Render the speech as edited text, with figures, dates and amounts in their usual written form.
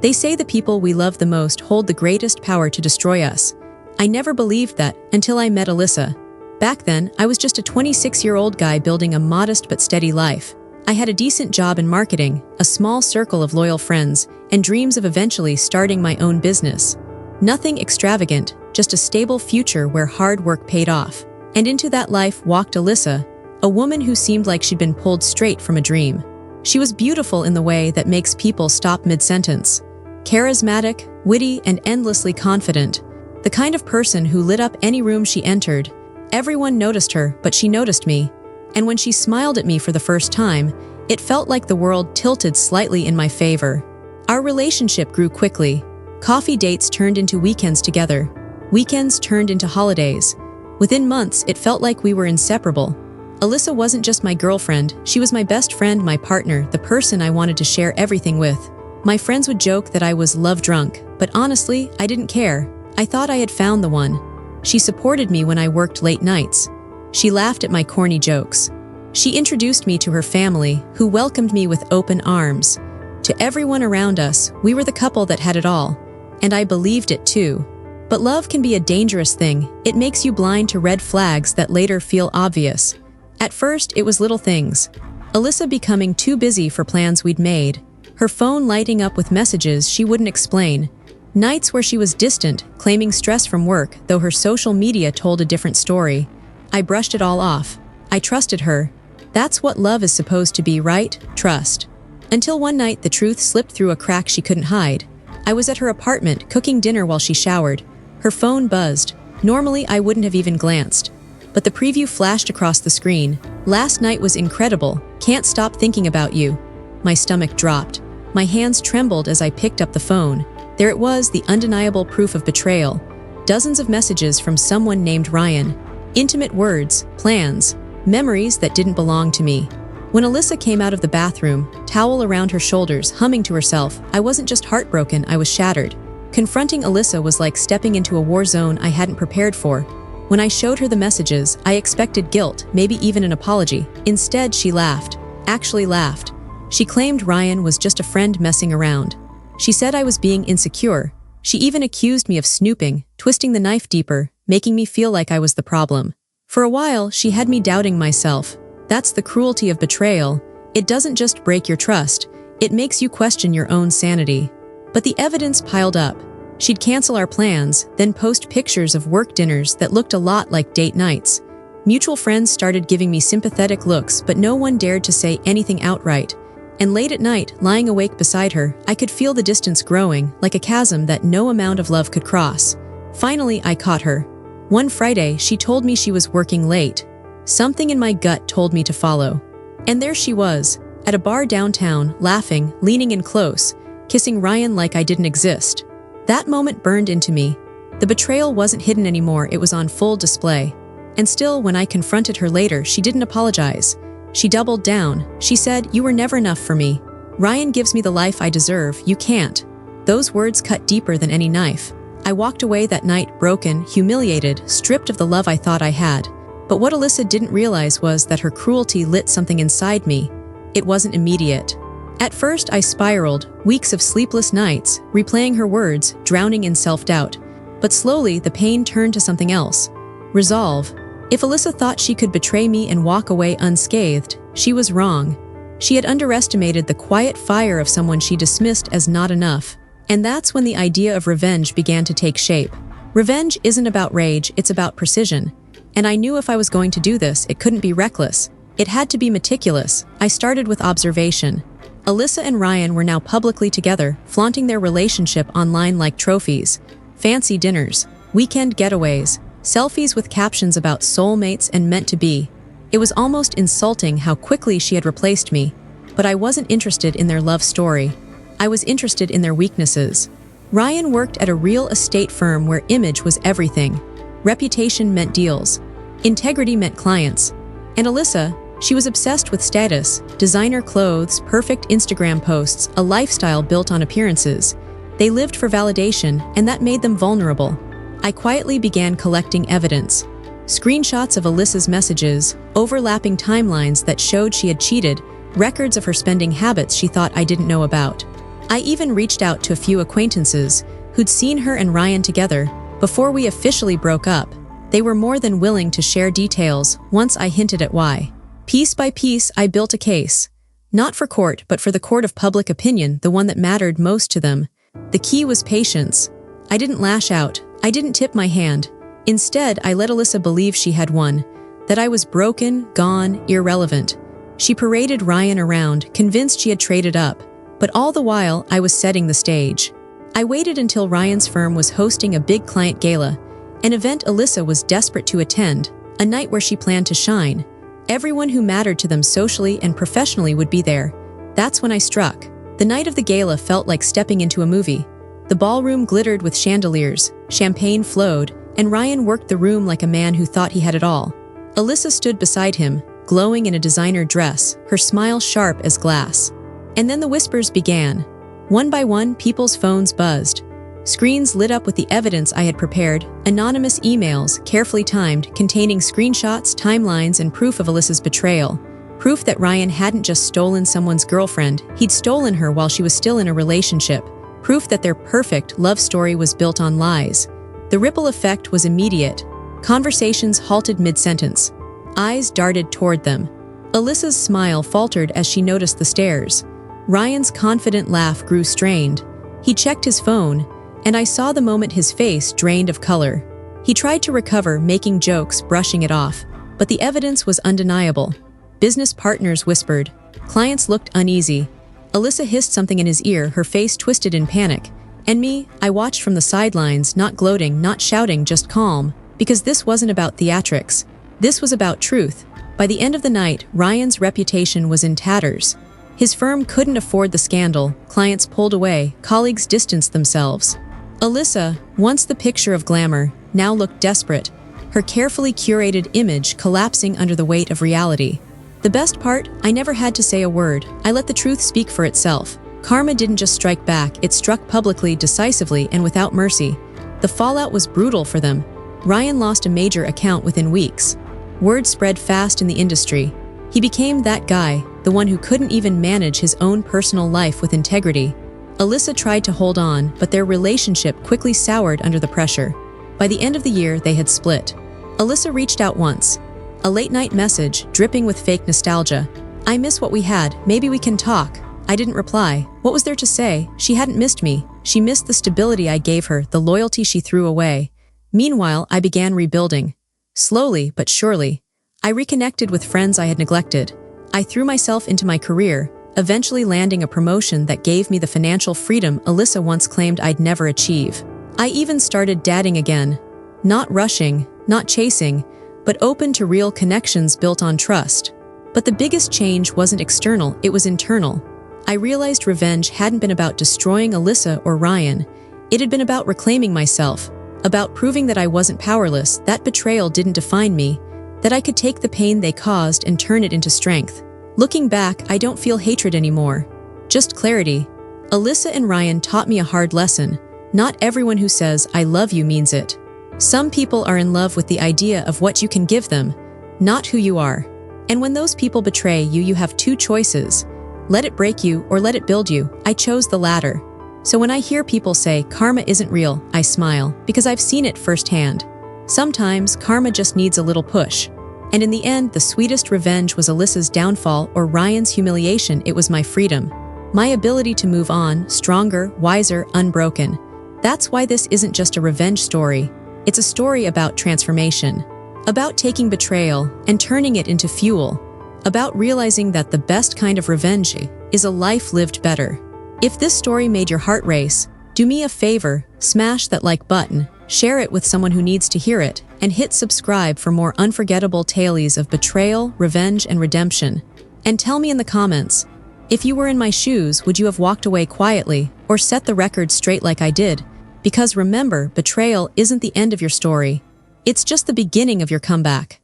They say the people we love the most hold the greatest power to destroy us. I never believed that until I met Alyssa. Back then, I was just a 26-year-old guy building a modest but steady life. I had a decent job in marketing, a small circle of loyal friends, and dreams of eventually starting my own business. Nothing extravagant, just a stable future where hard work paid off. And into that life walked Alyssa, a woman who seemed like she'd been pulled straight from a dream. She was beautiful in the way that makes people stop mid-sentence. Charismatic, witty, and endlessly confident. The kind of person who lit up any room she entered. Everyone noticed her, but she noticed me. And when she smiled at me for the first time, it felt like the world tilted slightly in my favor. Our relationship grew quickly. Coffee dates turned into weekends together. Weekends turned into holidays. Within months, it felt like we were inseparable. Alyssa wasn't just my girlfriend, she was my best friend, my partner, the person I wanted to share everything with. My friends would joke that I was love-drunk, but honestly, I didn't care. I thought I had found the one. She supported me when I worked late nights. She laughed at my corny jokes. She introduced me to her family, who welcomed me with open arms. To everyone around us, we were the couple that had it all. And I believed it too. But love can be a dangerous thing. It makes you blind to red flags that later feel obvious. At first, it was little things. Alyssa becoming too busy for plans we'd made. Her phone lighting up with messages she wouldn't explain. Nights where she was distant, claiming stress from work, though her social media told a different story. I brushed it all off. I trusted her. That's what love is supposed to be, right? Trust. Until one night the truth slipped through a crack she couldn't hide. I was at her apartment, cooking dinner while she showered. Her phone buzzed. Normally I wouldn't have even glanced. But the preview flashed across the screen. Last night was incredible. Can't stop thinking about you. My stomach dropped. My hands trembled as I picked up the phone. There it was, the undeniable proof of betrayal. Dozens of messages from someone named Ryan. Intimate words, plans, memories that didn't belong to me. When Alyssa came out of the bathroom, towel around her shoulders, humming to herself, I wasn't just heartbroken, I was shattered. Confronting Alyssa was like stepping into a war zone I hadn't prepared for. When I showed her the messages, I expected guilt, maybe even an apology. Instead, she laughed. Actually laughed. She claimed Ryan was just a friend messing around. She said I was being insecure. She even accused me of snooping, twisting the knife deeper, making me feel like I was the problem. For a while, she had me doubting myself. That's the cruelty of betrayal. It doesn't just break your trust, it makes you question your own sanity. But the evidence piled up. She'd cancel our plans, then post pictures of work dinners that looked a lot like date nights. Mutual friends started giving me sympathetic looks, but no one dared to say anything outright. And late at night, lying awake beside her, I could feel the distance growing, like a chasm that no amount of love could cross. Finally, I caught her. One Friday, she told me she was working late. Something in my gut told me to follow. And there she was, at a bar downtown, laughing, leaning in close, kissing Ryan like I didn't exist. That moment burned into me. The betrayal wasn't hidden anymore, it was on full display. And still, when I confronted her later, she didn't apologize. She doubled down. She said, "You were never enough for me. Ryan gives me the life I deserve, you can't." Those words cut deeper than any knife. I walked away that night broken, humiliated, stripped of the love I thought I had. But what Alyssa didn't realize was that her cruelty lit something inside me. It wasn't immediate. At first, I spiraled, weeks of sleepless nights, replaying her words, drowning in self-doubt. But slowly, the pain turned to something else. Resolve. If Alyssa thought she could betray me and walk away unscathed, she was wrong. She had underestimated the quiet fire of someone she dismissed as not enough. And that's when the idea of revenge began to take shape. Revenge isn't about rage, it's about precision. And I knew if I was going to do this, it couldn't be reckless. It had to be meticulous. I started with observation. Alyssa and Ryan were now publicly together, flaunting their relationship online like trophies. Fancy dinners, weekend getaways, selfies with captions about soulmates and meant to be. It was almost insulting how quickly she had replaced me. But I wasn't interested in their love story. I was interested in their weaknesses. Ryan worked at a real estate firm where image was everything. Reputation meant deals. Integrity meant clients. And Alyssa, she was obsessed with status, designer clothes, perfect Instagram posts, a lifestyle built on appearances. They lived for validation, and that made them vulnerable. I quietly began collecting evidence. Screenshots of Alyssa's messages, overlapping timelines that showed she had cheated, records of her spending habits she thought I didn't know about. I even reached out to a few acquaintances who'd seen her and Ryan together before we officially broke up. They were more than willing to share details once I hinted at why. Piece by piece, I built a case. Not for court, but for the court of public opinion, the one that mattered most to them. The key was patience. I didn't lash out. I didn't tip my hand. Instead, I let Alyssa believe she had won, that I was broken, gone, irrelevant. She paraded Ryan around, convinced she had traded up, but all the while, I was setting the stage. I waited until Ryan's firm was hosting a big client gala, an event Alyssa was desperate to attend, a night where she planned to shine. Everyone who mattered to them socially and professionally would be there. That's when I struck. The night of the gala felt like stepping into a movie. The ballroom glittered with chandeliers, champagne flowed, and Ryan worked the room like a man who thought he had it all. Alyssa stood beside him, glowing in a designer dress, her smile sharp as glass. And then the whispers began. One by one, people's phones buzzed. Screens lit up with the evidence I had prepared, anonymous emails, carefully timed, containing screenshots, timelines, and proof of Alyssa's betrayal. Proof that Ryan hadn't just stolen someone's girlfriend, he'd stolen her while she was still in a relationship. Proof that their perfect love story was built on lies. The ripple effect was immediate. Conversations halted mid-sentence. Eyes darted toward them. Alyssa's smile faltered as she noticed the stares. Ryan's confident laugh grew strained. He checked his phone, and I saw the moment his face drained of color. He tried to recover, making jokes, brushing it off. But the evidence was undeniable. Business partners whispered. Clients looked uneasy. Alyssa hissed something in his ear, her face twisted in panic. And me, I watched from the sidelines, not gloating, not shouting, just calm. Because this wasn't about theatrics. This was about truth. By the end of the night, Ryan's reputation was in tatters. His firm couldn't afford the scandal, clients pulled away, colleagues distanced themselves. Alyssa, once the picture of glamour, now looked desperate, her carefully curated image collapsing under the weight of reality. The best part, I never had to say a word. I let the truth speak for itself. Karma didn't just strike back, it struck publicly, decisively, and without mercy. The fallout was brutal for them. Ryan lost a major account within weeks. Word spread fast in the industry. He became that guy, the one who couldn't even manage his own personal life with integrity. Alyssa tried to hold on, but their relationship quickly soured under the pressure. By the end of the year, they had split. Alyssa reached out once. A late-night message, dripping with fake nostalgia. I miss what we had, maybe we can talk. I didn't reply. What was there to say? She hadn't missed me. She missed the stability I gave her, the loyalty she threw away. Meanwhile, I began rebuilding. Slowly, but surely. I reconnected with friends I had neglected. I threw myself into my career, eventually landing a promotion that gave me the financial freedom Alyssa once claimed I'd never achieve. I even started dating again. Not rushing, not chasing, but open to real connections built on trust. But the biggest change wasn't external, it was internal. I realized revenge hadn't been about destroying Alyssa or Ryan. It had been about reclaiming myself, about proving that I wasn't powerless, that betrayal didn't define me, that I could take the pain they caused and turn it into strength. Looking back, I don't feel hatred anymore. Just clarity. Alyssa and Ryan taught me a hard lesson. Not everyone who says, "I love you" means it. Some people are in love with the idea of what you can give them, not who you are. And when those people betray you, you have two choices. Let it break you or let it build you. I chose the latter. So when I hear people say, karma isn't real, I smile, because I've seen it firsthand. Sometimes, karma just needs a little push. And in the end, the sweetest revenge was Alyssa's downfall or Ryan's humiliation. It was my freedom. My ability to move on, stronger, wiser, unbroken. That's why this isn't just a revenge story. It's a story about transformation. About taking betrayal and turning it into fuel. About realizing that the best kind of revenge is a life lived better. If this story made your heart race, do me a favor, smash that like button, share it with someone who needs to hear it, and hit subscribe for more unforgettable tales of betrayal, revenge, and redemption. And tell me in the comments, if you were in my shoes, would you have walked away quietly or set the record straight like I did? Because remember, betrayal isn't the end of your story. It's just the beginning of your comeback.